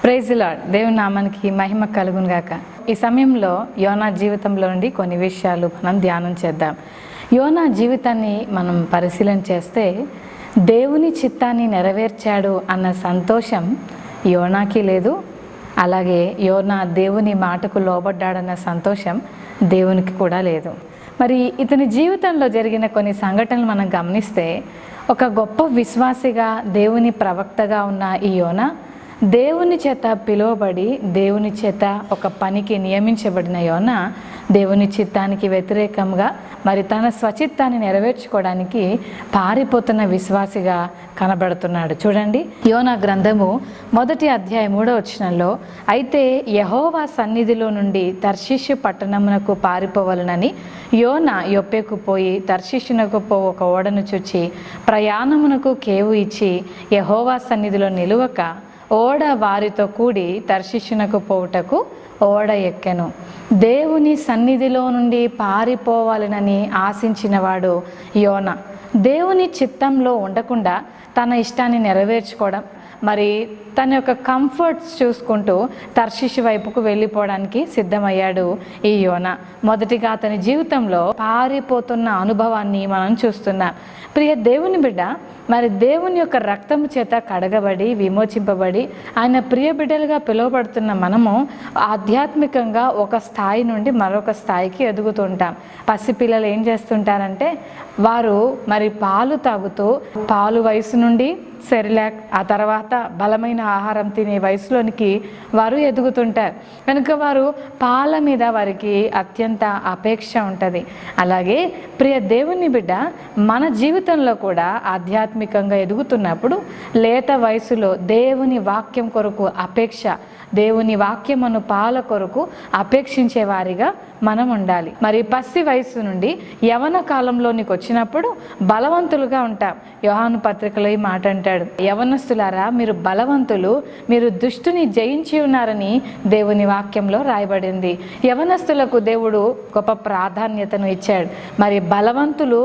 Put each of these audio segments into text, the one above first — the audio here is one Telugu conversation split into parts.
Praise the lord. దేవుని నామానికి మహిమ కలుగును గాక. ఈ సమయంలో యోనా జీవితంలో నుండి కొన్ని విషయాలు మనం ధ్యానం చేద్దాం. యోనా జీవితాన్ని మనం పరిశీలన చేస్తే దేవుని చిత్తాన్ని నెరవేర్చాడు అన్న సంతోషం యోనాకి లేదు. అలాగే యోనా దేవుని మాటకు లోబడ్డాడన్న సంతోషం దేవునికి కూడా లేదు. మరి ఇతని జీవితంలో జరిగిన కొన్ని సంఘటనలు మనం గమనిస్తే ఒక గొప్ప విశ్వాసిగా దేవుని ప్రవక్తగా ఉన్న ఈ యోనా దేవుని చేత పిలువబడి దేవుని చేత ఒక పనికి నియమించబడిన యోనా దేవుని చిత్తానికి వ్యతిరేకంగా మరి తన స్వచిత్తాన్ని నెరవేర్చుకోవడానికి పారిపోతున్న విశ్వాసిగా కనబడుతున్నాడు. చూడండి, యోనా గ్రంథము 1వ అధ్యాయం 3వ వచనంలో, అయితే యెహోవా సన్నిధిలో నుండి తర్షీషు పట్టణమునకు పారిపోవలనని యోనా యొప్పేకు పోయి తర్షీషునకు ఒక ఓడను చూచి ప్రయాణమునకు కేవు ఇచ్చి యెహోవా సన్నిధిలో నిలువక ఓడ వారితో కూడి తర్షీషునకు పోవుటకు ఓడ ఎక్కెను. దేవుని సన్నిధిలో నుండి పారిపోవాలనని ఆశించినవాడు యోనా. దేవుని చిత్తంలో ఉండకుండా తన ఇష్టాన్ని నెరవేర్చుకోవడం, మరి తన యొక్క కంఫర్ట్స్ చూసుకుంటూ తర్షీషు వైపుకు వెళ్ళిపోవడానికి సిద్ధమయ్యాడు ఈ యోనా. మొదటిగా అతని జీవితంలో పారిపోతున్న అనుభవాన్ని మనం చూస్తున్నాం. ప్రియ దేవుని బిడ్డ, మరి దేవుని యొక్క రక్తము చేత కడగబడి విమోచింపబడి ఆయన ప్రియ బిడ్డలుగా పిలువబడుతున్న మనము ఆధ్యాత్మికంగా ఒక స్థాయి నుండి మరొక స్థాయికి ఎదుగుతుంటాం. పసిపిల్లలు ఏం చేస్తుంటారంటే వారు మరి పాలు తాగుతూ పాలు వయసు నుండి సెరిలాక్, ఆ తర్వాత బలమైన ఆహారం తినే వయసులోనికి వారు ఎదుగుతుంటారు. కనుక వారు పాల మీద వారికి అత్యంత అపేక్ష ఉంటుంది. అలాగే ప్రియ దేవుని బిడ్డ, మన జీవితంలో కూడా ఆధ్యాత్మికంగా ఎదుగుతున్నప్పుడు లేత వయసులో దేవుని వాక్యం కొరకు అపేక్ష, దేవుని వాక్యమును పాల కొరకు అపేక్షించే వారిగా మనం ఉండాలి. మరి పసి వయసు నుండి యవన కాలంలోనికి వచ్చినప్పుడు బలవంతులుగా ఉంటాం. యోహాను పత్రికలో ఈ మాట అంటాడు, యవనస్తులారా మీరు బలవంతులు, మీరు దుష్టుని జయించి ఉన్నారని దేవుని వాక్యంలో రాయబడింది. యవనస్తులకు దేవుడు గొప్ప ప్రాధాన్యతను ఇచ్చాడు. మరి బలవంతులు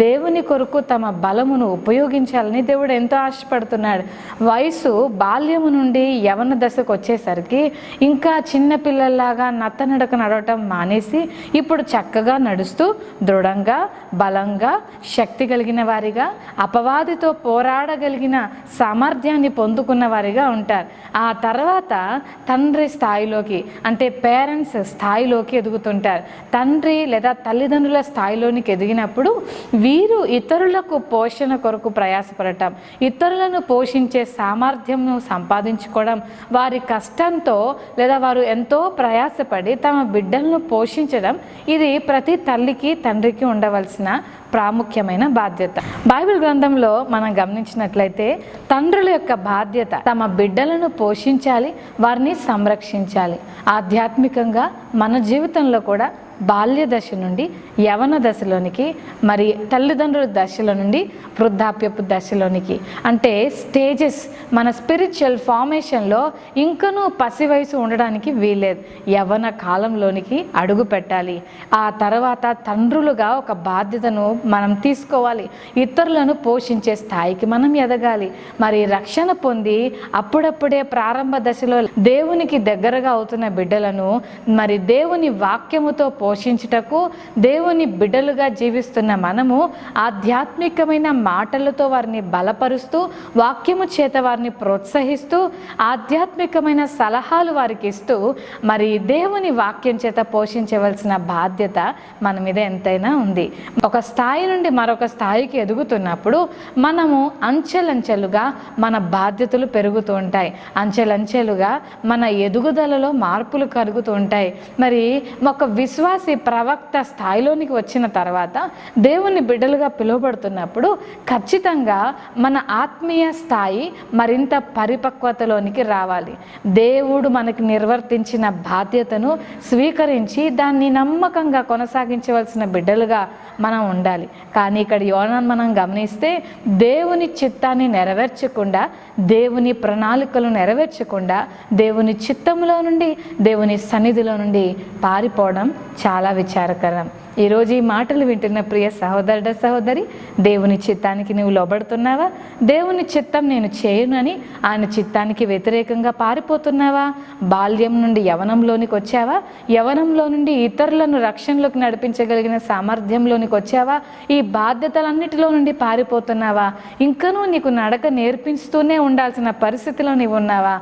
దేవుని కొరకు తమ బలమును ఉపయోగించాలని దేవుడు ఎంతో ఆశపడుతున్నాడు. వయసు బాల్యము నుండి యవన దశకు వచ్చేసరికి ఇంకా చిన్న పిల్లల్లాగా నత్తనడక నడవటం మానేసి ఇప్పుడు చక్కగా నడుస్తూ దృఢంగా, బలంగా, శక్తి కలిగిన వారిగా, అపవాదితో పోరాడగలిగిన సామర్థ్యాన్ని పొందుకున్న వారిగా ఉంటారు. ఆ తర్వాత తండ్రి స్థాయిలోకి, అంటే పేరెంట్స్ స్థాయిలోకి ఎదుగుతుంటారు. తండ్రి లేదా తల్లిదండ్రుల స్థాయిలోనికి ఎదిగినప్పుడు వీరు ఇతరులకు పోషణ కొరకు ప్రయాసపడటం, ఇతరులను పోషించే సామర్థ్యంను సంపాదించుకోవడం, వారి కష్టంతో లేదా వారు ఎంతో ప్రయాసపడి తమ బిడ్డలను పోషించడం, ఇది ప్రతి తల్లికి తండ్రికి ఉండవలసిన ప్రాముఖ్యమైన బాధ్యత. బైబిల్ గ్రంథంలో మనం గమనించినట్లయితే తండ్రుల యొక్క బాధ్యత తమ బిడ్డలను పోషించాలి, వారిని సంరక్షించాలి. ఆధ్యాత్మికంగా మన జీవితంలో కూడా బాల్య దశ నుండి యవన దశలోనికి, మరి తల్లిదండ్రుల దశలో నుండి వృద్ధాప్యపు దశలోనికి, అంటే స్టేజెస్ మన స్పిరిచువల్ ఫార్మేషన్లో ఇంకనూ పసి వయసు ఉండడానికి వీలేదు. యవన కాలంలోనికి అడుగు పెట్టాలి. ఆ తర్వాత తండ్రులుగా ఒక బాధ్యతను మనం తీసుకోవాలి. ఇతరులను పోషించే స్థాయికి మనం ఎదగాలి. మరి రక్షణ పొంది అప్పుడప్పుడే ప్రారంభ దశలో దేవునికి దగ్గరగా అవుతున్న బిడ్డలను మరి దేవుని వాక్యముతో పోషించుటకు, దేవుని బిడ్డలుగా జీవిస్తున్న మనము ఆధ్యాత్మికమైన మాటలతో వారిని బలపరుస్తూ, వాక్యము చేత వారిని ప్రోత్సహిస్తూ, ఆధ్యాత్మికమైన సలహాలు వారికి ఇస్తూ, మరి దేవుని వాక్యం చేత పోషించవలసిన బాధ్యత మన మీద ఎంతైనా ఉంది. ఒక స్థాయి నుండి మరొక స్థాయికి ఎదుగుతున్నప్పుడు మనము అంచెలంచెలుగా మన బాధ్యతలు పెరుగుతూ ఉంటాయి. అంచెలంచెలుగా మన ఎదుగుదలలో మార్పులు కలుగుతూ ఉంటాయి. మరి ఒక విశ్వాస ప్రవక్త స్థాయిలోనికి వచ్చిన తర్వాత దేవుని బిడ్డలుగా పిలువబడుతున్నప్పుడు ఖచ్చితంగా మన ఆత్మీయ స్థాయి మరింత పరిపక్వతలోనికి రావాలి. దేవుడు మనకి నిర్వర్తించిన బాధ్యతను స్వీకరించి దాన్ని నమ్మకంగా కొనసాగించవలసిన బిడ్డలుగా మనం ఉండాలి. కానీ ఇక్కడ యోనాను మనం గమనిస్తే దేవుని చిత్తాన్ని నెరవేర్చకుండా, దేవుని ప్రణాళికలు నెరవేర్చకుండా దేవుని చిత్తంలో నుండి, దేవుని సన్నిధిలో నుండి పారిపోవడం చాలా విచారకరం. ఈరోజు ఈ మాటలు వింటున్న ప్రియ సహోదరుడ సహోదరి, దేవుని చిత్తానికి నువ్వు లోబడుతున్నావా? దేవుని చిత్తం నేను చేయను అని ఆయన చిత్తానికి వ్యతిరేకంగా పారిపోతున్నావా? బాల్యం నుండి యవనంలోనికి వచ్చావా? యవనంలో నుండి ఇతరులను రక్షణలోకి నడిపించగలిగిన సామర్థ్యంలోనికి వచ్చావా? ఈ బాధ్యతలన్నిటిలో నుండి పారిపోతున్నావా? ఇంకనూ నీకు నడక నేర్పిస్తూనే ఉండాల్సిన పరిస్థితిలో నీవు ఉన్నావా?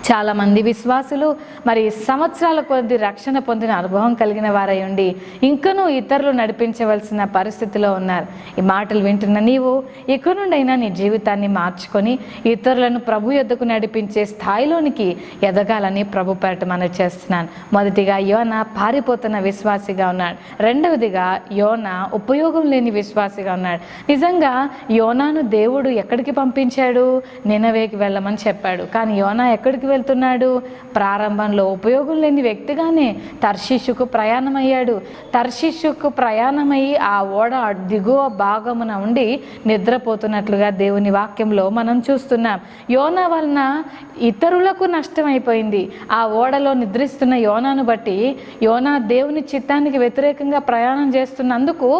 చాలామంది విశ్వాసులు మరి సంవత్సరాల కొద్ది రక్షణ పొందిన అనుభవం కలిగిన వారై ఉండి ఇంకనూ ఇతరులు నడిపించవలసిన పరిస్థితిలో ఉన్నారు. ఈ మాటలు వింటున్న నీవు ఇక నుండైనా నీ జీవితాన్ని మార్చుకొని ఇతరులను ప్రభు యొద్దకు నడిపించే స్థాయిలోనికి ఎదగాలని ప్రభు పేరట మనవి చేస్తున్నాను. మొదటిగా యోనా పారిపోతున్న విశ్వాసిగా ఉన్నాడు. రెండవదిగా యోనా ఉపయోగం లేని విశ్వాసిగా ఉన్నాడు. నిజంగా యోనాను దేవుడు ఎక్కడికి పంపించాడు? నినవేకి వెళ్ళమని చెప్పాడు. కానీ యోనా ఎక్కడికి వెళ్తున్నాడు? ప్రారంభంలో ఉపయోగం లేని వ్యక్తిగానే తర్షీషుకు ప్రయాణమయ్యాడు. తర్షీషుకు ప్రయాణమయ్యి ఆ ఓడ దిగువ భాగమున ఉండి నిద్రపోతున్నట్లుగా దేవుని వాక్యంలో మనం చూస్తున్నాం. యోనా వలన ఇతరులకు నష్టమైపోయింది. ఆ ఓడలో నిద్రిస్తున్న యోనాను బట్టి, యోనా దేవుని చిత్తానికి వ్యతిరేకంగా ప్రయాణం చేస్తున్నందుకు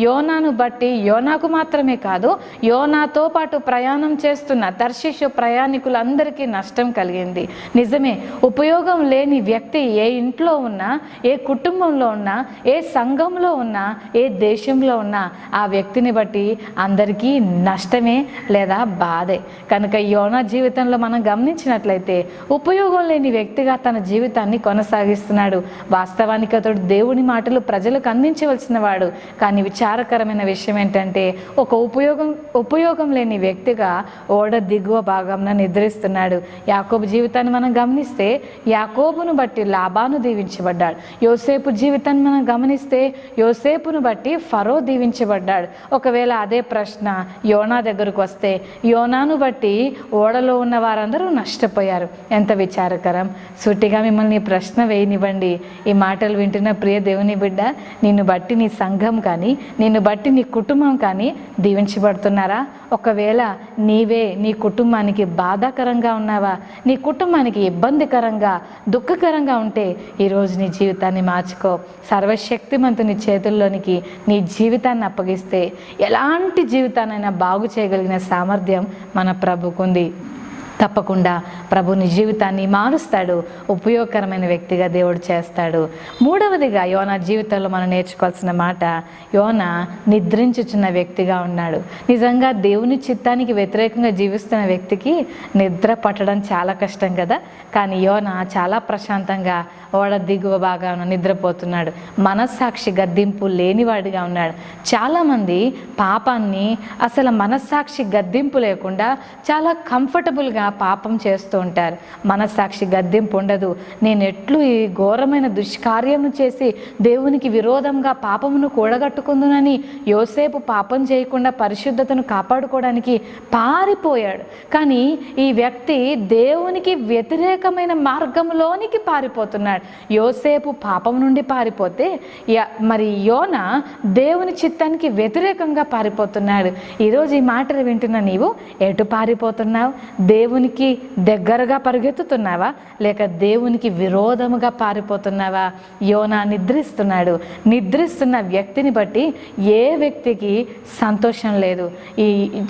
యోనాను బట్టి యోనాకు మాత్రమే కాదు, యోనాతో పాటు ప్రయాణం చేస్తున్న తర్షీషు ప్రయాణికులందరికీ నష్టం కలిగింది. నిజమే, ఉపయోగం లేని వ్యక్తి ఏ ఇంట్లో ఉన్నా, ఏ కుటుంబంలో ఉన్నా, ఏ సంఘంలో ఉన్నా, ఏ దేశంలో ఉన్నా ఆ వ్యక్తిని బట్టి అందరికీ నష్టమే లేదా బాధే. కనుక యోనా జీవితంలో మనం గమనించినట్లయితే ఉపయోగం లేని వ్యక్తిగా తన జీవితాన్ని కొనసాగిస్తున్నాడు. వాస్తవానికి అతడు దేవుని మాటలు ప్రజలకు అందించవలసిన వాడు. కానీ విచారకరమైన విషయం ఏంటంటే ఒక ఉపయోగం లేని వ్యక్తిగా ఓడ దిగువ భాగంలో నిద్రిస్తున్నాడు. యాకోబు జీవితాన్ని మనం గమనిస్తే యాకోబును బట్టి లాబాను దీవించబడ్డాడు. యోసేపు జీవితాన్ని మనం గమనిస్తే యోసేపును బట్టి ఫరో దీవించబడ్డాడు. ఒకవేళ అదే ప్రశ్న యోనా దగ్గరకు వస్తే యోనాను బట్టి ఓడలో ఉన్న వారందరూ నష్టపోయారు. ఎంత విచారకరం! సూటిగా మిమ్మల్ని ప్రశ్న వేయనివ్వండి. ఈ మాటలు వింటున్న ప్రియ దేవుని బిడ్డ, నిన్ను బట్టి నీ సంఘం కానీ, నిన్ను బట్టి నీ కుటుంబం కానీ దీవించబడుతున్నారా? ఒకవేళ నీవే నీ కుటుంబానికి బాధాకరంగా ఉన్నావా, నీ కుటుంబానికి ఇబ్బందికరంగా దుఃఖకరంగా ఉంటే ఈరోజు నీ జీవితాన్ని మార్చుకో. సర్వశక్తిమంతుని చేతుల్లోనికి నీ జీవితాన్ని అప్పగిస్తే ఎలాంటి జీవితాన్నైనా బాగు చేయగలిగిన సామర్థ్యం మన ప్రభుకుంది. తప్పకుండా ప్రభు నీ జీవితాన్ని మారుస్తాడు. ఉపయోగకరమైన వ్యక్తిగా దేవుడు చేస్తాడు. మూడవదిగా యోనా జీవితంలో మనం నేర్చుకోవాల్సిన మాట, యోనా నిద్రించుచున్న వ్యక్తిగా ఉన్నాడు. నిజంగా దేవుని చిత్తానికి వ్యతిరేకంగా జీవిస్తున్న వ్యక్తికి నిద్ర పట్టడం చాలా కష్టం కదా. కానీ యోనా చాలా ప్రశాంతంగా ఓడ దిగువ భాగాన నిద్రపోతున్నాడు. మనస్సాక్షి గద్దింపు లేనివాడిగా ఉన్నాడు. చాలామంది పాపాన్ని అసలు మనస్సాక్షి గద్దింపు లేకుండా చాలా కంఫర్టబుల్గా పాపం చేస్తూ ఉంటారు. మనస్సాక్షి గద్దింపు ఉండదు. నేను ఎట్లు ఈ ఘోరమైన దుష్కార్యము చేసి దేవునికి విరోధంగా పాపమును కూడగట్టుకుందునని యోసేపు పాపం చేయకుండా పరిశుద్ధతను కాపాడుకోవడానికి పారిపోయాడు. కానీ ఈ వ్యక్తి దేవునికి వ్యతిరేకమైన మార్గంలోనికి పారిపోతున్నాడు. యోసేపు పాపం నుండి పారిపోతే మరి యోనా దేవుని చిత్తానికి వ్యతిరేకంగా పారిపోతున్నాడు. ఈరోజు ఈ మాటలు వింటున్న నీవు ఎటు పారిపోతున్నావు? దేవునికి దగ్గరగా పరిగెత్తుతున్నావా, లేక దేవునికి విరోధముగా పారిపోతున్నావా? యోనా నిద్రిస్తున్నాడు. నిద్రిస్తున్న వ్యక్తిని బట్టి ఏ వ్యక్తికి సంతోషం లేదు.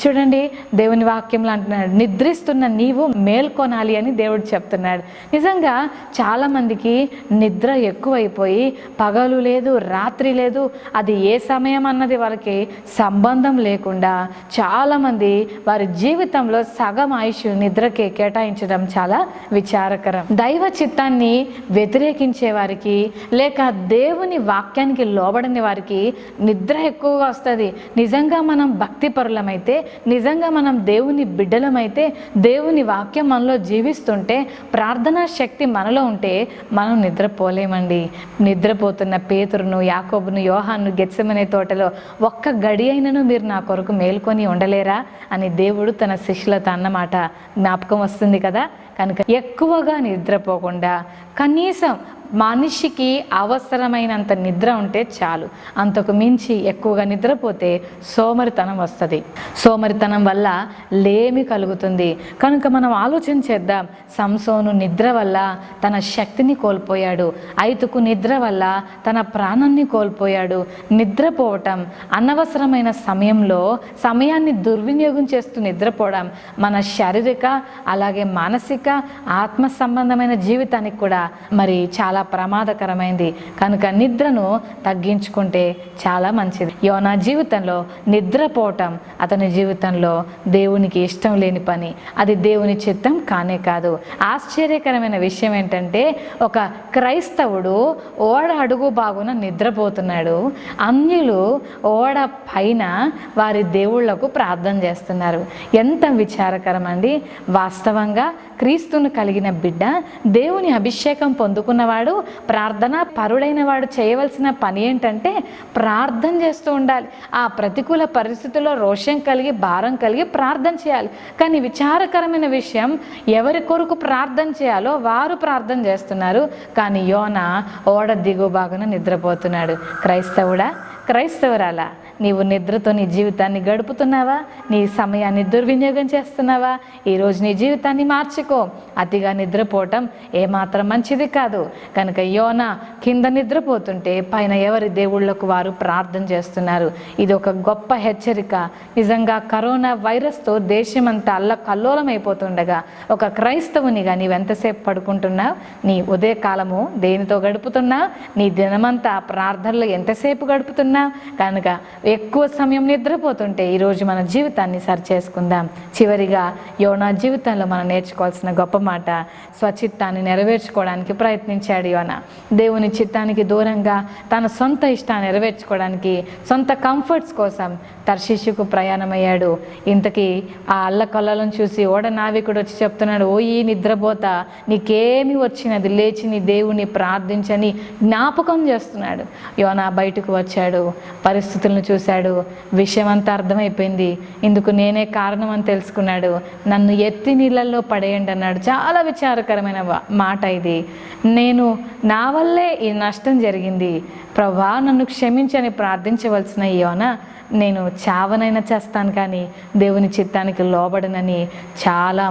చూడండి, దేవుని వాక్యంలో అంటున్నాడు, నిద్రిస్తున్న నీవు మేల్కొనాలి అని దేవుడు చెప్తున్నాడు. నిజంగా చాలామందికి నిద్ర ఎక్కువైపోయి పగలు లేదు, రాత్రి లేదు, అది ఏ సమయం అన్నది వాళ్ళకి సంబంధం లేకుండా చాలామంది వారి జీవితంలో సగం ఆయుష్ నిద్రకే కేటాయించడం చాలా విచారకరం. దైవ చిత్తాన్ని వ్యతిరేకించే వారికి, లేక దేవుని వాక్యానికి లోబడని వారికి నిద్ర ఎక్కువగా వస్తుంది. నిజంగా మనం భక్తి పరులమైతే, నిజంగా మనం దేవుని బిడ్డలమైతే, దేవుని వాక్యం మనలో జీవిస్తుంటే, ప్రార్థనా శక్తి మనలో ఉంటే మనం నిద్రపోలేమండి. నిద్రపోతున్న పేతురును, యాకోబును, యోహాను గెత్సెమనే తోటలో ఒక్క గడి అయినను మీరు నా కొరకు మేల్కొని ఉండలేరా అని దేవుడు తన శిష్యులతో అన్నమాట జ్ఞాపకం వస్తుంది కదా. కనుక ఎక్కువగా నిద్రపోకుండా కనీసం మనిషికి అవసరమైనంత నిద్ర ఉంటే చాలు. అంతకు మించి ఎక్కువగా నిద్రపోతే సోమరితనం వస్తుంది. సోమరితనం వల్ల లేమి కలుగుతుంది. కనుక మనం ఆలోచన చేద్దాం. సంసోను నిద్ర వల్ల తన శక్తిని కోల్పోయాడు. ఐతుకు నిద్ర వల్ల తన ప్రాణాన్ని కోల్పోయాడు. నిద్రపోవటం, అనవసరమైన సమయాన్ని దుర్వినియోగం చేస్తూ నిద్రపోవడం మన శారీరక అలాగే మానసిక ఆత్మ సంబంధమైన జీవితానికి కూడా మరి చాలా ప్రమాదకరమైంది. కనుక నిద్రను తగ్గించుకుంటే చాలా మంచిది. యోనా జీవితంలో నిద్రపోవటం అతని జీవితంలో దేవునికి ఇష్టం లేని పని. అది దేవుని చిత్తం కానే కాదు. ఆశ్చర్యకరమైన విషయం ఏంటంటే ఒక క్రైస్తవుడు ఓడ అడుగు బాగున నిద్రపోతున్నాడు. అన్యులు ఓడ పైన వారి దేవుళ్లకు ప్రార్థన చేస్తున్నారు. ఎంత విచారకరం అండి. వాస్తవంగా క్రీస్తును కలిగిన బిడ్డ, దేవుని అభిషేకం పొందుకున్నవాడు, ప్రార్థన పరుడైన వాడు చేయవలసిన పని ఏంటంటే ప్రార్థన చేస్తూ ఉండాలి. ఆ ప్రతికూల పరిస్థితుల్లో రోషం కలిగి భారం కలిగి ప్రార్థన చేయాలి. కానీ విచారకరమైన విషయం, ఎవరి కొరకు ప్రార్థన చేయాలో వారు ప్రార్థన చేస్తున్నారు. కానీ యోనా ఓడ దిగు బాగున నిద్రపోతున్నాడు. క్రైస్తవుడా, క్రైస్తవురాలా, నీవు నిద్రతో నీ జీవితాన్ని గడుపుతున్నావా? నీ సమయాన్ని దుర్వినియోగం చేస్తున్నావా? ఈరోజు నీ జీవితాన్ని మార్చుకో. అతిగా నిద్రపోవటం ఏమాత్రం మంచిది కాదు. కనుక యోనా కింద నిద్రపోతుంటే పైన ఎవరి దేవుళ్లకు వారు ప్రార్థన చేస్తున్నారు. ఇది ఒక గొప్ప హెచ్చరిక. నిజంగా కరోనా వైరస్తో దేశమంతా అల్లకల్లోలం అయిపోతుండగా ఒక క్రైస్తవునిగా నీవెంతసేపు పడుకుంటున్నావు? నీ ఉదయకాలము దేనితో గడుపుతున్నావు? నీ దినమంతా ప్రార్థనలు ఎంతసేపు గడుపుతున్నావు? కనుక ఎక్కువ సమయం నిద్రపోతుంటే ఈరోజు మన జీవితాన్ని సరిచేసుకుందాం. చివరిగా యోనా జీవితంలో మనం నేర్చుకోవాల్సిన గొప్ప మాట, స్వచిత్తాన్ని నెరవేర్చుకోవడానికి ప్రయత్నించాడు యోనా. దేవుని చిత్తానికి దూరంగా తన సొంత ఇష్టాన్ని నెరవేర్చుకోవడానికి, సొంత కంఫర్ట్స్ కోసం తర్షీషుకు ప్రయాణమయ్యాడు. ఇంతకీ ఆ అల్లకల్లను చూసి ఓడ నావికుడు వచ్చి చెప్తున్నాడు, ఓ ఈ నిద్రపోతా, నీకేమి వచ్చినది, లేచి నీ దేవుని ప్రార్థించని జ్ఞాపకం చేస్తున్నాడు. యోనా బయటకు వచ్చాడు, పరిస్థితులను చూశాడు, విషయం అంతా అర్థమైపోయింది. ఇందుకు నేనే కారణం అని తెలుసుకున్నాడు. నన్ను ఎత్తి నీళ్ళల్లో పడేయండి అన్నాడు. చాలా విచారకరమైన మాట ఇది. నేను నా వల్లే ఈ నష్టం జరిగింది, ప్రభువా నన్ను క్షమించని ప్రార్థించవలసిన యోనా, నేను చావనైనా చేస్తాను కానీ దేవుని చిత్తానికి లోబడనని చాలా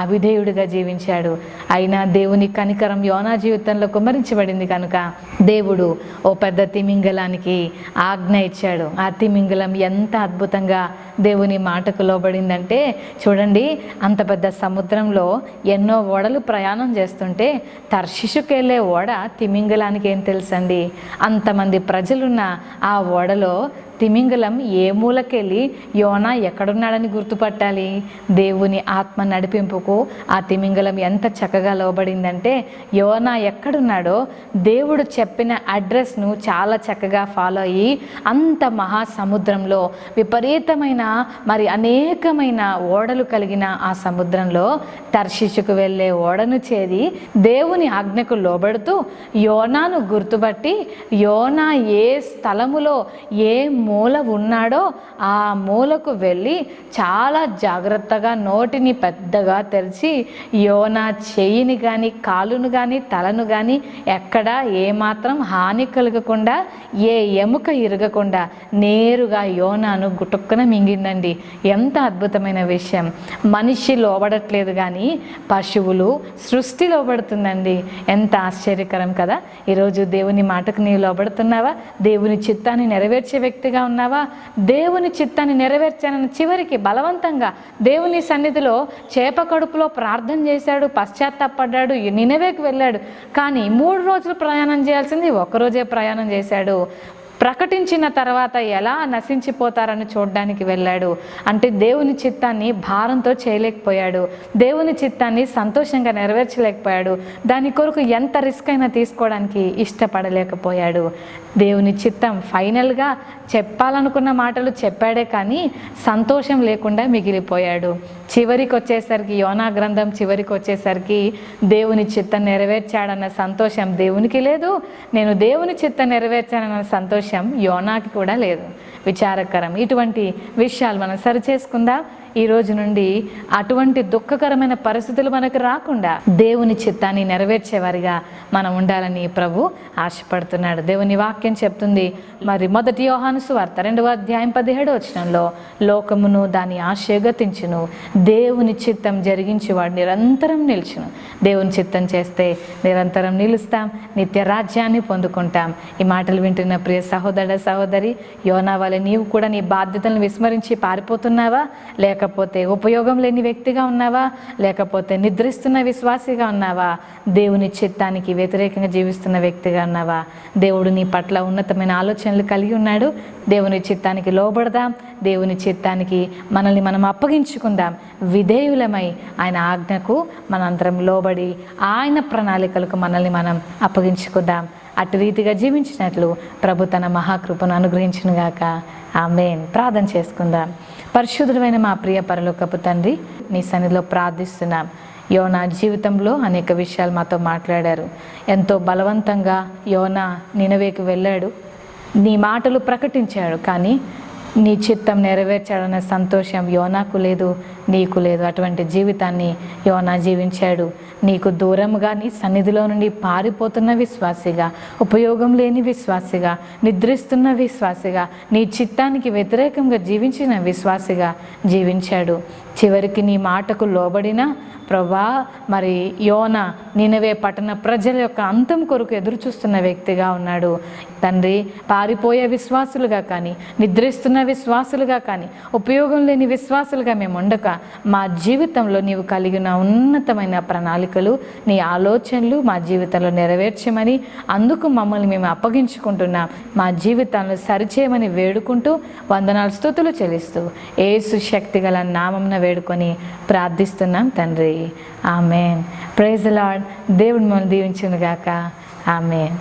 అవిధేయుడిగా జీవించాడు. అయినా దేవుని కనికరం యోనా జీవితంలో కుమ్మరించబడింది. కనుక దేవుడు ఓ పెద్ద తిమింగలానికి ఆజ్ఞ ఇచ్చాడు. ఆ తిమింగలం ఎంత అద్భుతంగా దేవుని మాటకు లోబడిందంటే చూడండి, అంత పెద్ద సముద్రంలో ఎన్నో ఓడలు ప్రయాణం చేస్తుంటే తర్షీషుకు వెళ్ళే ఓడ తిమింగలానికి ఏం తెలుసండి? అంతమంది ప్రజలున్న ఆ ఓడలో తిమింగలం ఏ మూలకెళ్ళి యోనా ఎక్కడున్నాడని గుర్తుపట్టాలి? దేవుని ఆత్మ నడిపింపుకు ఆ తిమింగలం ఎంత చక్కగా లోబడిందంటే యోనా ఎక్కడున్నాడో దేవుడు చెప్పిన అడ్రస్ను చాలా చక్కగా ఫాలో అయ్యి అంత మహాసముద్రంలో విపరీతమైన అనేకమైన ఓడలు కలిగిన ఆ సముద్రంలో తర్షీషుకు వెళ్ళే ఓడను చేరి దేవుని ఆజ్ఞకు లోబడుతూ యోనాను గుర్తుపట్టి యోనా ఏ స్థలములో ఏ మూల ఉన్నాడో ఆ మూలకు వెళ్ళి చాలా జాగ్రత్తగా నోటిని పెద్దగా తెరిచి యోనా చెయ్యిని కానీ కాలును కానీ తలను కానీ ఎక్కడా ఏమాత్రం హాని కలగకుండా ఏ ఎముక ఇరగకుండా నేరుగా యోనాను గుటుక్కున మింగిందండి. ఎంత అద్భుతమైన విషయం! మనిషి లోబడట్లేదు కానీ పశువులు, సృష్టి లోబడుతుందండి. ఎంత ఆశ్చర్యకరం కదా! ఈరోజు దేవుని మాటకు నీవు లోబడుతున్నావా? దేవుని చిత్తాన్ని నెరవేర్చే వ్యక్తిగా ఉన్నావా? దేవుని చిత్తాన్ని నెరవేర్చానని చివరికి బలవంతంగా దేవుని సన్నిధిలో చేప కడుపులో ప్రార్థన చేశాడు, పశ్చాత్తాపడ్డాడు, నినవేకు వెళ్ళాడు. కానీ 3 రోజులు ప్రయాణం చేయాల్సింది 1 రోజే ప్రయాణం చేశాడు. ప్రకటించిన తర్వాత ఎలా నశించిపోతారని చూడడానికి వెళ్ళాడు. అంటే దేవుని చిత్తాన్ని భారంతో చేయలేకపోయాడు, దేవుని చిత్తాన్ని సంతోషంగా నెరవేర్చలేకపోయాడు, దాని కొరకు ఎంత రిస్క్ అయినా తీసుకోవడానికి ఇష్టపడలేకపోయాడు. దేవుని చిత్తం ఫైనల్గా చెప్పాలనుకున్న మాటలు చెప్పాడే కానీ సంతోషం లేకుండా మిగిలిపోయాడు. చివరికి వచ్చేసరికి యోనా గ్రంథం చివరికి వచ్చేసరికి దేవుని చిత్తం నెరవేర్చాడన్న సంతోషం దేవునికి లేదు, నేను దేవుని చిత్తం నెరవేర్చానన్న సంతోషం యోనాకి కూడా లేదు. విచారకరం. ఇటువంటి విషయాలు మనం సరిచేసుకుందాం. ఈ రోజు నుండి అటువంటి దుఃఖకరమైన పరిస్థితులు మనకు రాకుండా దేవుని చిత్తాన్ని నెరవేర్చేవారిగా మనం ఉండాలని ప్రభు ఆశపడుతున్నాడు. దేవుని వాక్యం చెప్తుంది, మరి 1 యోహాను సువార్త 2వ అధ్యాయం 17వ వచనంలో, లోకమును దాని ఆశ గతించును, దేవుని చిత్తం జరిగించి వాడు నిరంతరం నిలుచును. దేవుని చిత్తం చేస్తే నిరంతరం నిలుస్తాం, నిత్య రాజ్యాన్ని పొందుకుంటాం. ఈ మాటలు వింటున్న ప్రియ సహోదర సహోదరి, యోనా వలె నీవు కూడా నీ బాధ్యతలను విస్మరించి పారిపోతున్నావా? లేకపోతే ఉపయోగం లేని వ్యక్తిగా ఉన్నావా? లేకపోతే నిద్రిస్తున్న విశ్వాసిగా ఉన్నావా? దేవుని చిత్తానికి వ్యతిరేకంగా జీవిస్తున్న వ్యక్తిగా ఉన్నావా? దేవుడు నీ పట్ల ఉన్నతమైన ఆలోచనలు కలిగి ఉన్నాడు. దేవుని చిత్తానికి లోబడదాం, దేవుని చిత్తానికి మనల్ని మనం అప్పగించుకుందాం. విధేయులమై ఆయన ఆజ్ఞకు మనందరం లోబడి ఆయన ప్రణాళికలకు మనల్ని మనం అప్పగించుకుందాం. అటు రీతిగా జీవించినట్లు ప్రభు తన మహాకృపను అనుగ్రహించునుగాక. ఆమేన్. ప్రార్థన చేసుకుందాం. పరిశుద్ధుడైన మా ప్రియ పరలోకపు తండ్రి, నీ సన్నిధిలో ప్రార్థిస్తున్నాం. యోనా జీవితంలో అనేక విషయాలు మాతో మాట్లాడారు. ఎంతో బలవంతంగా యోనా నినవేకి వెళ్ళాడు, నీ మాటలు ప్రకటించాడు. కానీ నీ చిత్తం నెరవేర్చాడన్న సంతోషం యోనాకు లేదు, నీకు లేదు. అటువంటి జీవితాన్ని యోనా జీవించాడు. నీకు దూరంగా నీ సన్నిధిలో నుండి పారిపోతున్న విశ్వాసిగా, ఉపయోగం లేని విశ్వాసిగా, నిద్రిస్తున్న విశ్వాసిగా, నీ చిత్తానికి వ్యతిరేకంగా జీవించిన విశ్వాసిగా జీవించాడు. చివరికి నీ మాటకు లోబడిన ప్రభా, మరి యోనా నినవే పట్టణ ప్రజల యొక్క అంతం కొరకు ఎదురు చూస్తున్న వ్యక్తిగా ఉన్నాడు. తండ్రి, పారిపోయే విశ్వాసులుగా కానీ, నిద్రిస్తున్న విశ్వాసులుగా కానీ, ఉపయోగం లేని విశ్వాసులుగా మేము ఉండక, మా జీవితంలో నీవు కలిగిన ఉన్నతమైన ప్రణాళికలు, నీ ఆలోచనలు మా జీవితంలో నెరవేర్చమని, అందుకు మమ్మల్ని మేము అప్పగించుకుంటున్నాం. మా జీవితాలను సరిచేయమని వేడుకుంటూ వందనాలు స్తుతులు చెల్లిస్తూ యేసు శక్తి గల నామమున వేడుకొని ప్రార్థిస్తున్నాం తండ్రి. ఆమేన్. Praise the Lord. దేవుడు మిమ్మల్ని దీవించును గాక. ఆమేన్.